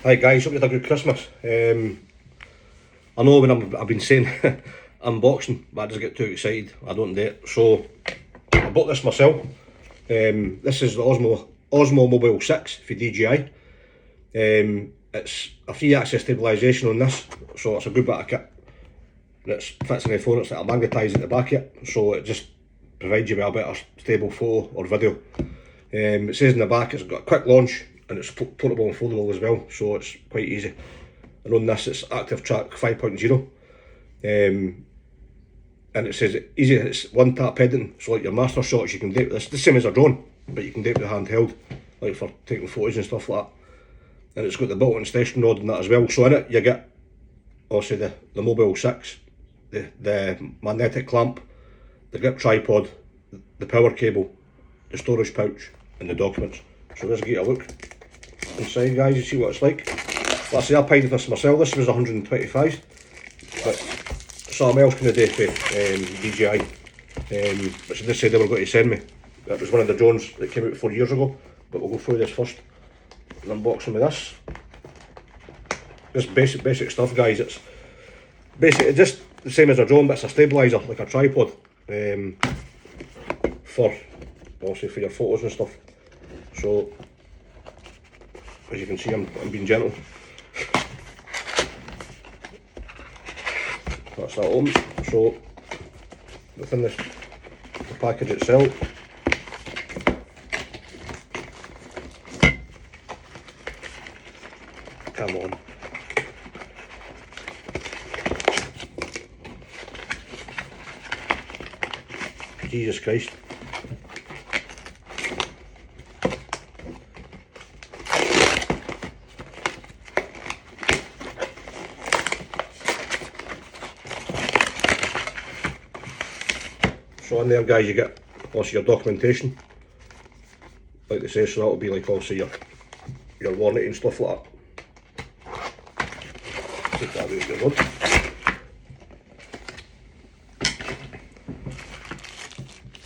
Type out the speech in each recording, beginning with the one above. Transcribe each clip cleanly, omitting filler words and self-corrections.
Hi guys, hope you had a good Christmas. I know when I've been saying unboxing, but I just get too excited. I don't do it. So I bought this myself. This is the Osmo Mobile 6 for DJI. It's a free access stabilisation on this, so it's a good bit of kit that fits in the phone. It's like a magnetised at the back of it, so it just provides you with a better stable photo or video. It says in the back it's got a quick launch and it's portable and foldable as well, so it's quite easy. And on this it's Active Track 5.0, and it says easy. It's one tap editing, so like your master shots you can do it. It's the same as a drone, but you can do it with handheld, like for taking photos and stuff like that. And it's got the built-in extension rod and that as well. So in it you get obviously the Mobile 6, the magnetic clamp, the grip tripod, the power cable, the storage pouch, and the documents. So let's get a look inside, guys, and see what it's like. Well, I say I paid this myself. This was 125, but something else can do for DJI, which they said they were going to send me. That was one of the drones that came out 4 years ago, but we'll go through this first. An unboxing with this. Just basic stuff, guys. It's basically just the same as a drone, but it's a stabiliser, like a tripod, for obviously for your photos and stuff. So as you can see, I'm being gentle. That's that on. So within the package itself, come on. Jesus Christ. So in there, guys, you get also your documentation, like they say, so that'll be like also your warranty and stuff like that. Take that out of the wood.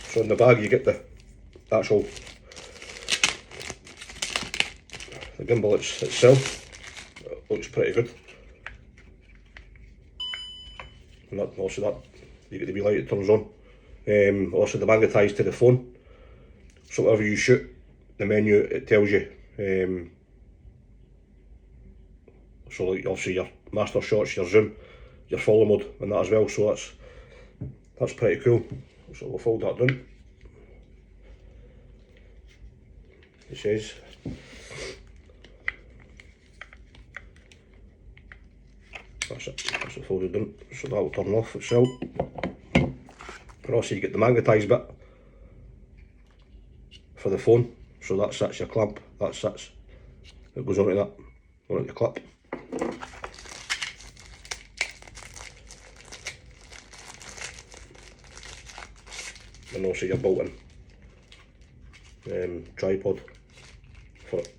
So in the bag you get the actual gimbal itself. It looks pretty good. And that, also that, you get the wee light it turns on. Also the magnetised to the phone, so whatever you shoot, the menu it tells you. So like obviously your master shots, your zoom, your follow mode and that as well, so that's pretty cool. So we'll fold that down. It says that's it folded down, so that will turn off itself. But also you get the magnetised bit for the phone, so that sits your clamp, that sits, it goes onto that, onto the clip. And also your built-in tripod for it,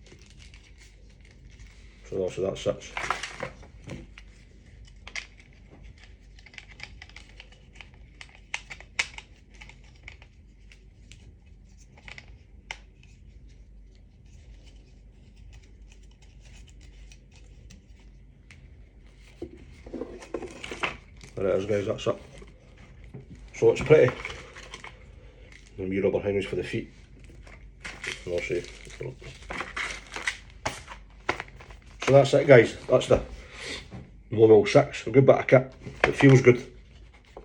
so also that sits. There it is, guys, that's it. So it's pretty. And wee rubber hinges for the feet. And also, so that's it, guys. That's the Mobile 6. A good bit of kit. It feels good.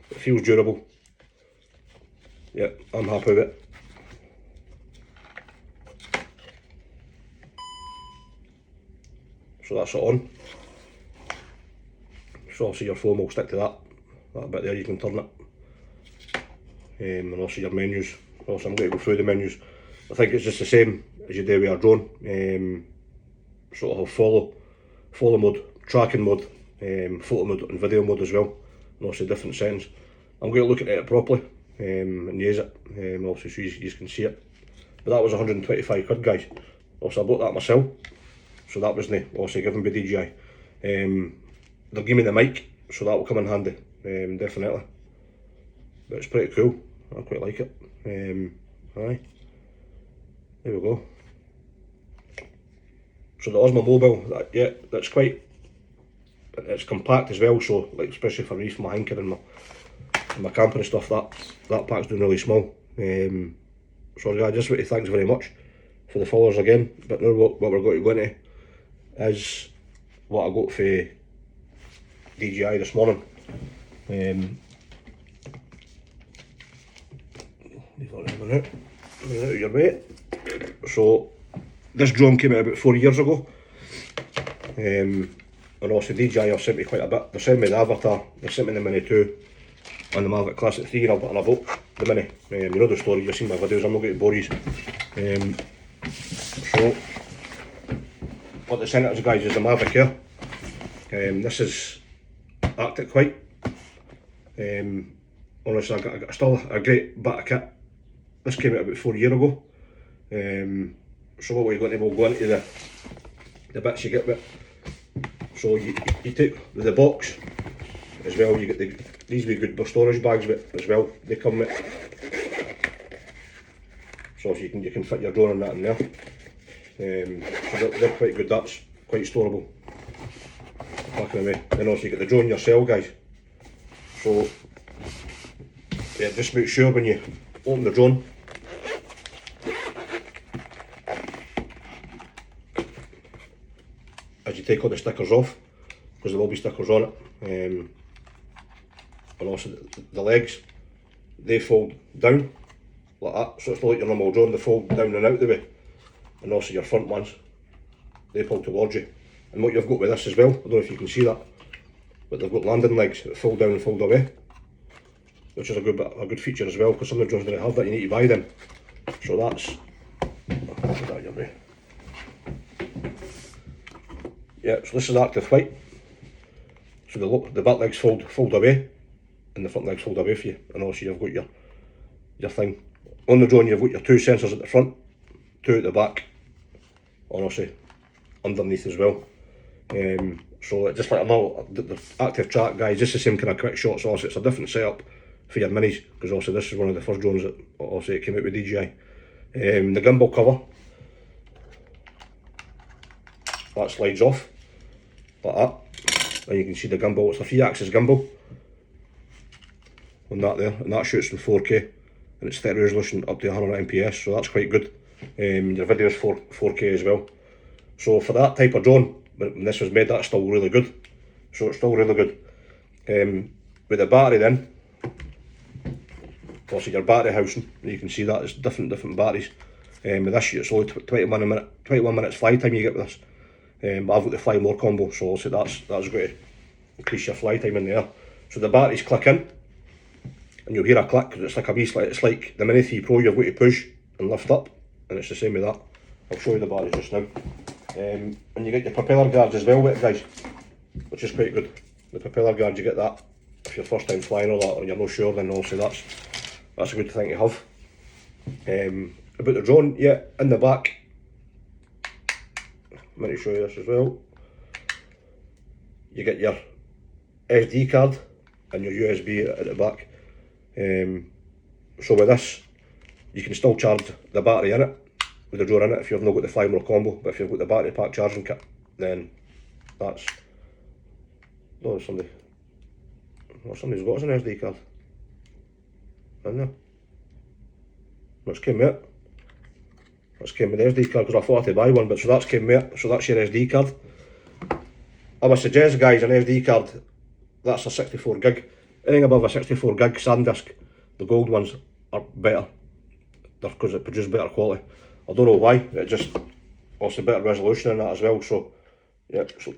It feels durable. Yeah, I'm happy with it. So that's it on. So obviously your phone will stick to that bit there, you can turn it. And also your menus. Also I'm going to go through the menus. I think it's just the same as you do with a drone. Sort of follow mode, tracking mode, photo mode and video mode as well. And also different settings. I'm going to look at it properly and use it, obviously so you can see it. But that was 125 quid, guys. Also I bought that myself, so that wasn't obviously given by DJI. They'll give me the mic, so that will come in handy, definitely. But it's pretty cool, I quite like it. Aye, there we go. So the Osmo Mobile, yeah, that's quite, it's compact as well, so like especially for me, for my hinker and my camper and stuff, that pack's doing really small. So yeah, I just want to thanks very much for the followers again. But now what we're going to go into is what I got for DJI this morning. Leave that one out of your way. So this drone came out about 4 years ago. And also DJI have sent me quite a bit. They sent me the Avatar, they sent me the Mini 2 and the Mavic Classic 3, and I bought the Mini. You know the story, you've seen my videos, I'm not going to bore you. So what they sent us, guys, is the Mavic Air. This is Arctic white. Honestly, I got still a great bit of kit. This came out about 4 years ago. So what we're going to, we'll go into the bits you get with. So you take with the box as well, you get these wee good storage bags with as well, they come with. So if you can fit your drone and that in there. So they're quite good, that's quite storable. Packing away. Then also you get the drone yourself, guys. So yeah, just make sure when you open the drone, as you take all the stickers off, because there will be stickers on it, and also the legs, they fold down like that, so it's not like your normal drone, they fold down and out the way, and also your front ones, they pull towards you. And what you've got with this as well, I don't know if you can see that, but they've got landing legs that fold down and fold away, which is a good feature as well, because some of the drones don't have that, you need to buy them. So that's, I'll put that your way. Yeah, so this is active white. So the back legs fold away, and the front legs fold away for you, and also you've got your thing. On the drone you've got your 2 sensors at the front, 2 at the back, and also underneath as well. So just like the active track, guys, just the same kind of quick shots. Also it's a different setup for your minis, because also this is one of the first drones that also it came out with DJI. The gimbal cover, that slides off like that, and you can see the gimbal. It's a 3-axis gimbal on that there, and that shoots in 4K, and it's 30 resolution up to 100 MPS, so that's quite good. Your video is 4K as well. So for that type of drone, when this was made, that's still really good. So it's still really good. With the battery then, also your battery housing, you can see that it's different batteries. With this it's only 21 minutes fly time you get with this. But I've got the fly more combo, so also that's going to increase your fly time in there. So the batteries click in, and you'll hear a click, because it's like a wee slide. It's like the Mini 3 Pro, you've got to push and lift up, and it's the same with that. I'll show you the batteries just now. And you get your propeller guards as well with it, guys, which is quite good. The propeller guard, you get that if you're first time flying or that, or you're not sure, then also that's a good thing to have. About the drone, yeah, in the back, I'm going to show you this as well. You get your SD card and your USB at the back. So with this, you can still charge the battery in it, with the drone in it, if you've not got the Fly More combo. But if you've got the battery pack charging kit, then that's, oh, somebody's got us an SD card in there. That's came with it. That's came with the SD card, because I thought I had to buy one, but so that's came with it. So that's your SD card. I would suggest, guys, an SD card, that's a 64 gig. Anything above a 64 gig SanDisk, the gold ones are better, because it produces better quality. I don't know why, it just also better resolution in that as well. So yeah, so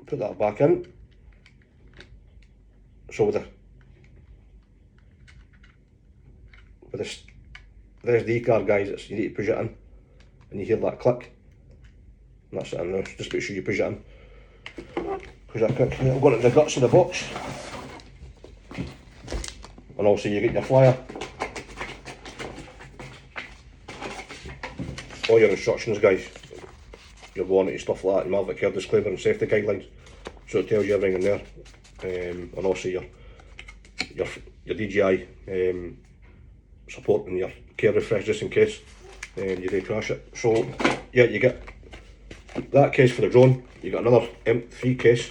put that back in. So with the SD card, guys, you need to push it in, and you hear that click, and that's it in there. Just make sure you push it in. Push that quick. I'll go into the guts of the box, and also you get your flyer, all your instructions, guys, your warranty stuff like that, Mavic Air disclaimer and safety guidelines, so it tells you everything in there. And also your DJI support and your care refresh, just in case you do crash it. So yeah, you get that case for the drone. You got another free case,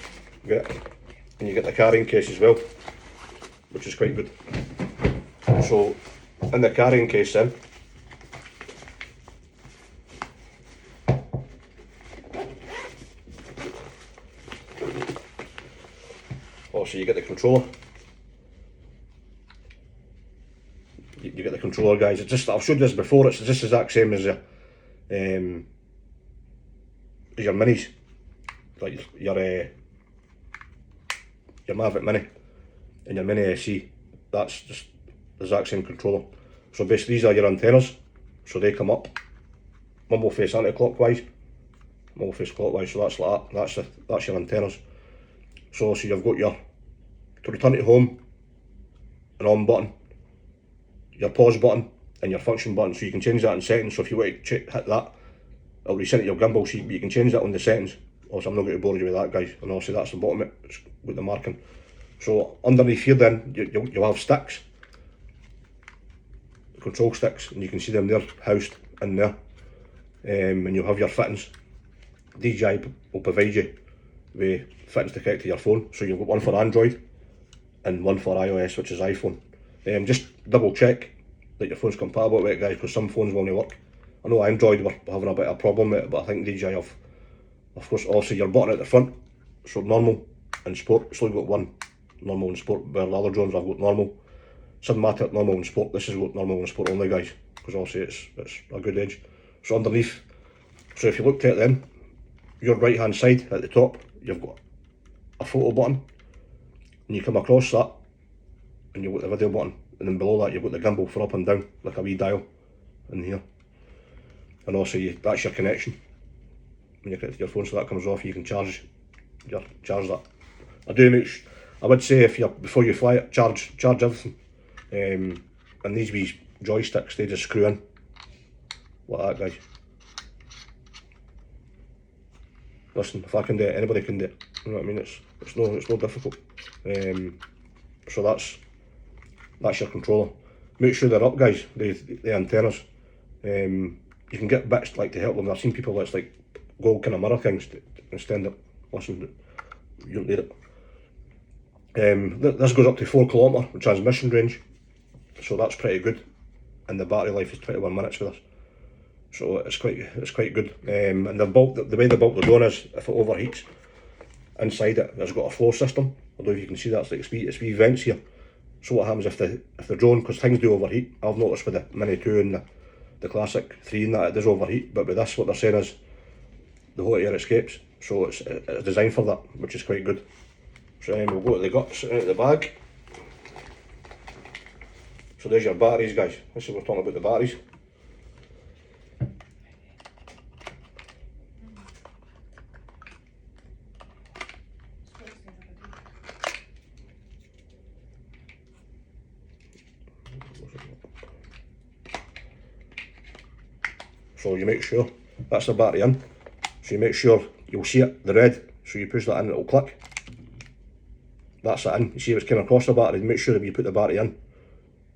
and you get the carrying case as well, which is quite good. So in the carrying case then, so you get the controller. You get the controller, guys. It's just, I've showed this before, it's just the exact same as your minis, like your Mavic Mini and your Mini SE. That's just the exact same controller. So basically these are your antennas, so they come up. One will face anti-clockwise, one will face clockwise, so that's like that. That's your antennas. So you've got your to return to home, an on button, your pause button, and your function button. So you can change that in settings. So if you want to hit that, it'll reset your gimbal. So you can change that on the settings. Also, I'm not going to bore you with that, guys. And obviously that's the bottom of it with the marking. So underneath here then, you'll have sticks, control sticks, and you can see them there housed in there. And you'll have your fittings. DJI will provide you with fittings to connect to your phone. So you've got one for Android and one for iOS, which is iPhone. Just double check that your phone's compatible with it, guys, because some phones won't work. I know Android were having a bit of a problem with it, but I think DJI have, of course, also your button at the front, so normal and sport. So you've got one normal and sport, where the other drones I've got normal, cinematic, normal and sport. This has got normal and sport only, guys, because obviously it's a good edge. So underneath, so if you looked at it then, your right hand side at the top, you've got a photo button, and you come across that, and you've got the video button, and then below that you've got the gimbal for up and down, like a wee dial in here. And also that's your connection when you connect to your phone, so that comes off, you can charge that. I would say before you fly it, charge everything. And these wee joysticks, they just screw in like that, guys. Listen, if I can do it, anybody can do it. You know what I mean? It's no difficult. So that's your controller. Make sure they're up, guys. The antennas. You can get bits like to help them. I've seen people that's like gold kind of mirror things to stand up. Listen, you don't need it. This goes up to 4 km transmission range, so that's pretty good. And the battery life is 21 minutes for this, so it's quite good. And the way the bulk the drone is, if it overheats, inside it's got a flow system. I don't know if you can see that. It's like it's wee vents here. So what happens if the drone, because things do overheat. I've noticed with the Mini 2 and the Classic 3 and that, it does overheat. But with this, what they're saying is the hot air escapes. So it's designed for that, which is quite good. So we'll go to the guts out of the bag. So there's your batteries, guys. This is what we're talking about, the batteries. So you make sure that's the battery in. So you make sure you'll see it, the red. So you push that in, it'll click. That's it in. You see it's came across the battery. Make sure that you put the battery in,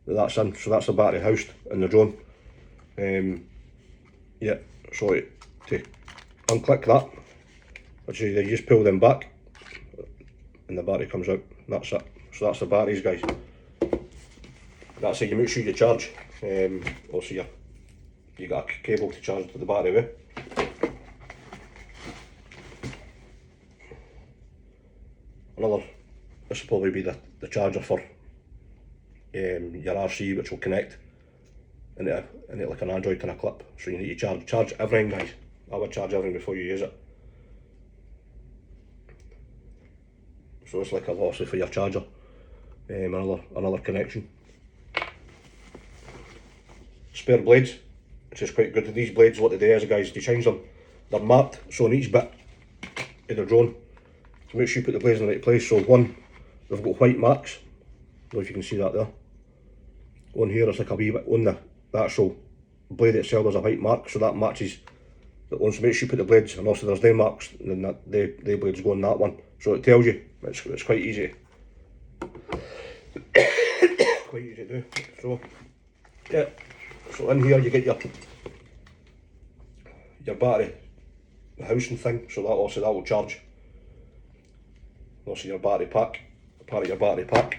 that's in. So that's the battery housed in the drone. Yeah. So to unclick that, which is you just pull them back, and the battery comes out. That's it. So that's the batteries, guys. That's it. You make sure you charge. Also you got a cable to charge the battery with. This will probably be the charger for your RC, which will connect into like an Android kind of clip. So you need to charge everything, guys. I would charge everything before you use it. So it's like obviously for your charger. Another connection. Spare blades, which is quite good. These blades, what they do is, guys, they change them. They're marked, so on each bit of the drone, so make sure you put the blades in the right place. So one, they've got white marks. I don't know if you can see that there. On here, it's like a wee bit on the actual blade itself. There's a white mark, so that matches that one. So make sure you put the blades, and also there's no marks, and then the blades go on that one. So it tells you. It's quite easy. Quite easy to do. So yeah. So in here you get your battery housing thing, so that also that will charge. Also your battery pack, part of your battery pack.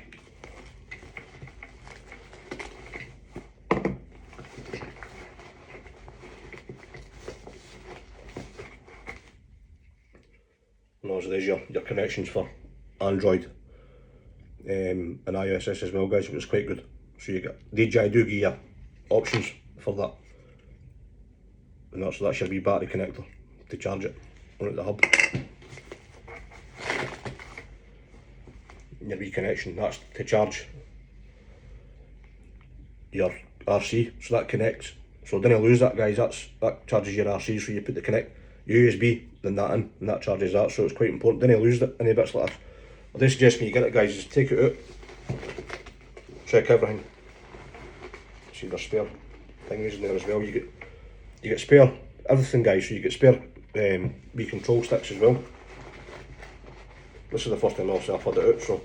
And also there's your connections for Android and iOS as well, guys, which is quite good. So you get DJI do give you options for that. And that's your wee battery connector to charge it on at the hub. And your wee connection, that's to charge your RC, so that connects. So don't lose that, guys, that charges your RC, so you put the connect USB, then that in, and that charges that, so it's quite important. Don't lose it, any bits like that. I do suggest when you get it, guys, just take it out, check everything. See there's spare things in there as well. You get spare everything, guys, so you get spare wee control sticks as well. This is the first time also I've had it out, so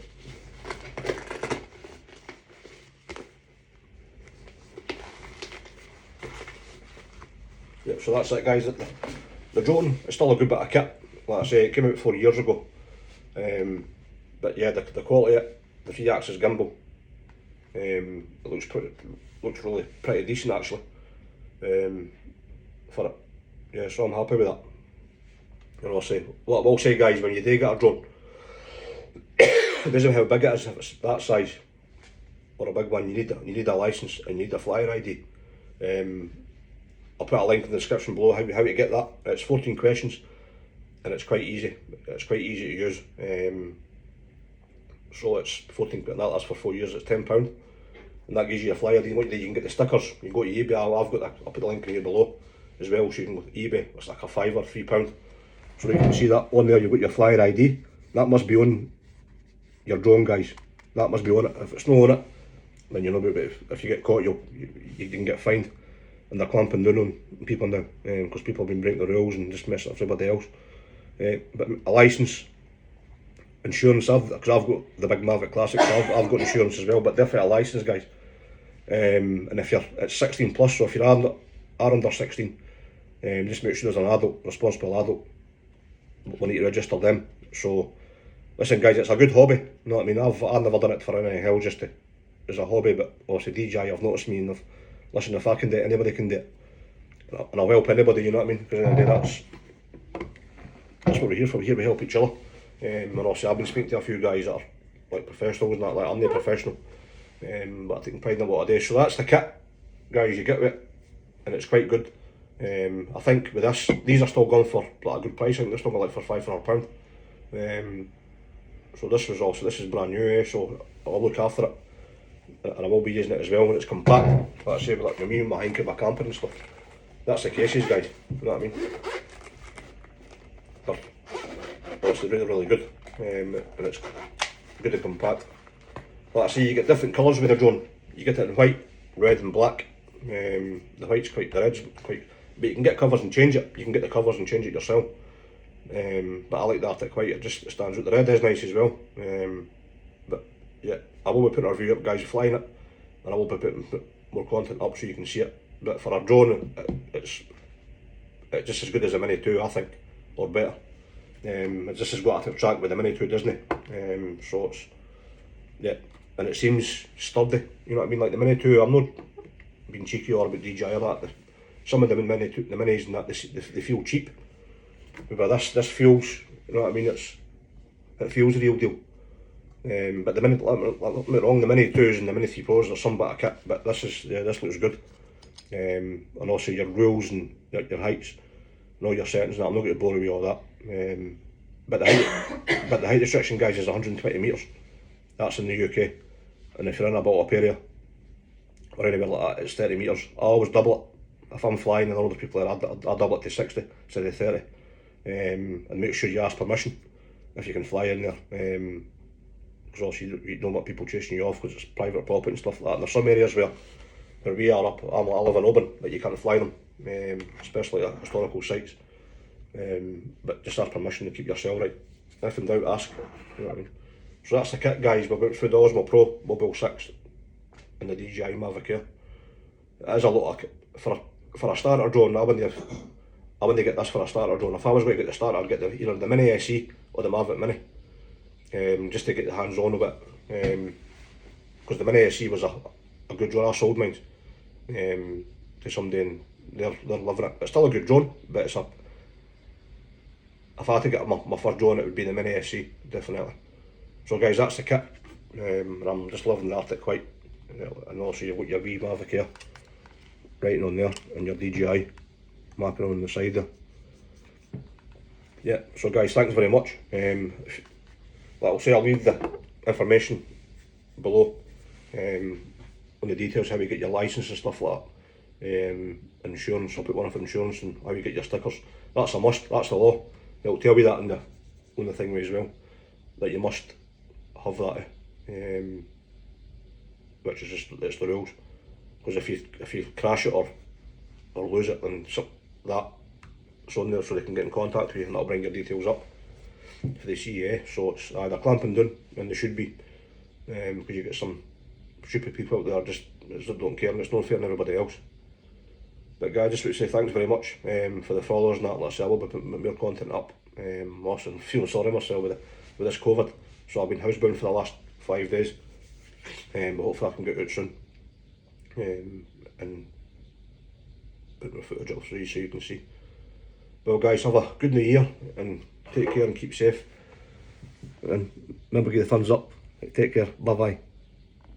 yeah, so that's it, guys. The drone is still a good bit of kit. Like I say, it came out 4 years ago, but yeah, the quality of it, the 3-axis gimbal, it looks really pretty decent actually for it. Yeah, so I'm happy with that. And what I will say, guys, when you do get a drone, it doesn't matter how big it is. If it's that size or a big one, you need a license and you need a flyer ID. I'll put a link in the description below how to get that. It's 14 questions and it's quite easy. It's quite easy to use. So it's 14, and that's for 4 years. It's £10, and that gives you a flyer ID. You can get the stickers. You can go to eBay. I'll put the link in here below as well. So you can go to eBay. It's like a £5 or £3. So you can see that on there. You've got your flyer ID. That must be on your drone, guys. That must be on it. If it's not on it, then you know about it. If you get caught, you can get fined. And they're clamping down on people now, because people have been breaking the rules and just messing up everybody else. But a license, insurance, because I've got the big Mavic Classic, so I've got insurance as well, but definitely a license, guys. And if it's 16 plus, so if you're under 16, just make sure there's an adult, responsible adult. We need to register them. So, listen, guys, it's a good hobby. You know what I mean? I've never done it for anything else, just as a hobby. But obviously, DJI have noticed me, and listen, if I can do it, anybody can do it. And I'll help anybody, you know what I mean? Because at the end of the day, that's what we're here for. We're here to help each other. And obviously, I've been speaking to a few guys that are like professionals and that. Like, I'm not a professional, but I take pride in what I do. So that's the kit, guys. You get it, and it's quite good. I think with this, these are still going for like a good price. I think they're still going like for £500. So this is brand new, so I'll look after it. And I will be using it as well when it's compact. Like I say, like me and my Hank at my camping and stuff. That's the cases, guys. You know what I mean? They're obviously really, really good. And it's good and compact. Like I say, you get different colours with the drone. You get it in white, red and black. The white's the red's quite, but you can get covers and change it. You can get the covers and change it yourself. But I like the Arctic white. It just stands out. The red is nice as well. But yeah, I will be putting a review up, guys, flying it, and I will be putting more content up so you can see it. But for a drone, it's just as good as a Mini 2, I think, or better. It's just as got to track with the Mini 2, doesn't it? So it's, yeah, and it seems sturdy. You know what I mean? Like the Mini 2, I'm not being cheeky or about DJI or that. Some of the Minis and that, they feel cheap. But this feels, you know what I mean? It feels the real deal. But the Mini, let me wrong, the Mini 2s and the Mini 3 Pros are some bit of kit, but this looks good. And also your rules and your heights and all your settings and that. I'm not going to bore you with all that. But the height restriction, guys, is 120 metres. That's in the UK. And if you're in a built up area or anywhere like that, it's 30 metres. I always double it. If I'm flying and other people are, I double it to 60 instead of 30. And make sure you ask permission if you can fly in there. Because obviously you don't want people chasing you off because it's private property and stuff like that. And there's some areas where we are up, I live in Oban, that you can't fly them, especially at historical sites. But just ask permission to keep your cell right. If in doubt, ask. You know what I mean? So that's the kit, guys. We're going through the Osmo Pro Mobile 6 and the DJI Mavic Air. It is a lot of kit. For a starter drone, I wouldn't I wouldn't get this for a starter drone. If I was going to get the starter, I'd get either the Mini SE or the Mavic Mini, just to get the hands on with it. Because the Mini SE was a good drone. I sold mine to somebody and they're loving it. It's still a good drone, but if I had to get my first drone, it would be the Mini SE, definitely. So guys, that's the kit. I'm just loving the Arctic White. And also you've got your wee Mavic Air writing on there, and your DJI mapping on the side there. Yeah, so guys, thanks very much. Like I'll say, I'll leave the information below on the details, how you get your license and stuff like that. Insurance, I'll put one for insurance and how you get your stickers. That's a must, that's the law. It'll tell you that on the thing as well, that you must have that, which is just, it's the rules. Because if you crash it or lose it, then that's on there, so they can get in contact with you and that'll bring your details up for the CEA. So it's either clamping down, and they should be, because you get some stupid people out there just don't care, and it's not fair on everybody else. But guys, I just want to say thanks very much for the followers and that. Like I say, I will be putting more content up. Also, I'm feeling sorry myself with this COVID. So I've been housebound for the last 5 days. But hopefully I can get out soon. And put my footage up for you so you can see. Well guys, have a good new year and take care and keep safe. And remember, give the thumbs up. Take care. Bye bye.